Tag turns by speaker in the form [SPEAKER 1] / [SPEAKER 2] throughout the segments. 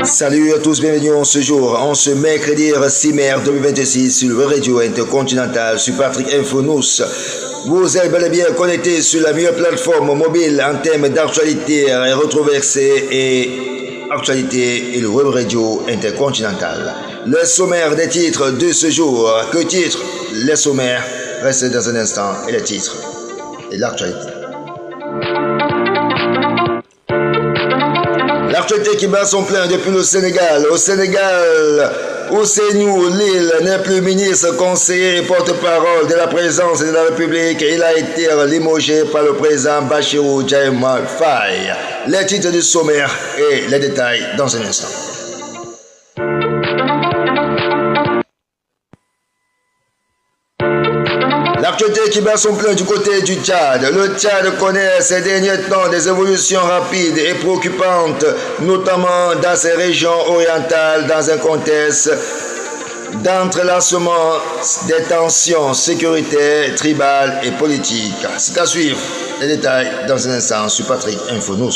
[SPEAKER 1] Salut à tous, bienvenue en ce jour, en ce mercredi 6 mai 2026 sur le radio intercontinental sur Patrick Info News. Vous êtes bel et bien connectés sur la meilleure plateforme mobile en termes d'actualité et retroversée et actualité et le web radio intercontinental. Le sommaire des titres de ce jour. Que titre? Les sommaires. Restez dans un instant et les titres et l'actualité. L'actualité qui bat son plein depuis le Sénégal. Au Sénégal, Ousseynou Lille n'est plus ministre, conseiller et porte-parole de la présidence de la République. Il a été limogé par le président Bassirou Diomaye Faye. Les titres du sommaire et les détails dans un instant. L'actualité qui bat son plein du côté du Tchad. Le Tchad connaît ces derniers temps des évolutions rapides et préoccupantes, notamment dans ces régions orientales, dans un contexte d'entrelacement des tensions sécuritaires, tribales et politiques. C'est à suivre. Les détails dans un instant sur Patrick Info News.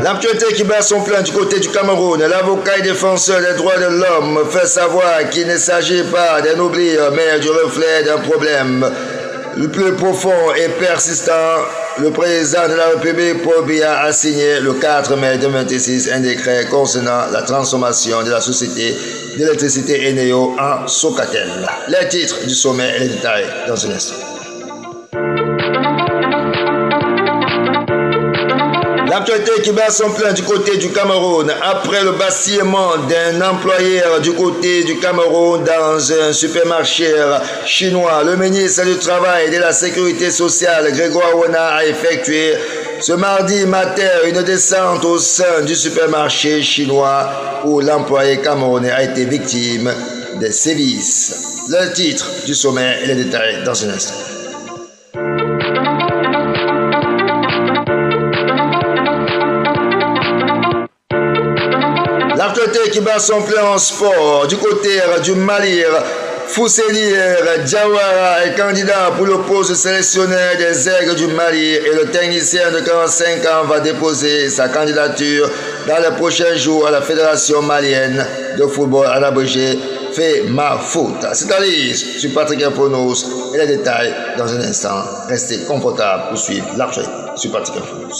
[SPEAKER 1] L'actualité qui bat son plein du côté du Cameroun. L'avocat et défenseur des droits de l'homme fait savoir qu'il ne s'agit pas d'un oubli, mais du reflet d'un problème le plus profond et persistant. Le président de la République, Paul Biya, a signé le 4 mai 2026 un décret concernant la transformation de la société d'électricité Eneo en Socatel. Les titres du sommet et les détails dans un instant. L'actualité qui bat son plein du côté du Cameroun. Après le bâillement d'un employeur du côté du Cameroun dans un supermarché chinois, le ministre du Travail et de la Sécurité sociale, Grégoire Wona, a effectué ce mardi matin une descente au sein du supermarché chinois où l'employé camerounais a été victime des sévices. Le titre du sommet et les détails dans un instant. L'actualité qui bat son plein en sport. Du côté du Mali, Fousseli Diawara est candidat pour le poste sélectionneur des Aigles du Mali et le technicien de 45 ans va déposer sa candidature dans les prochains jours à la Fédération malienne de football à l'abrégé FEMAFOOT. C'est-à-dire sur Patrick Info News et les détails dans un instant. Restez confortables pour suivre l'actualité sur Patrick Info News.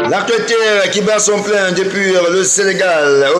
[SPEAKER 1] L'actualité qui bat son plein depuis le Sénégal.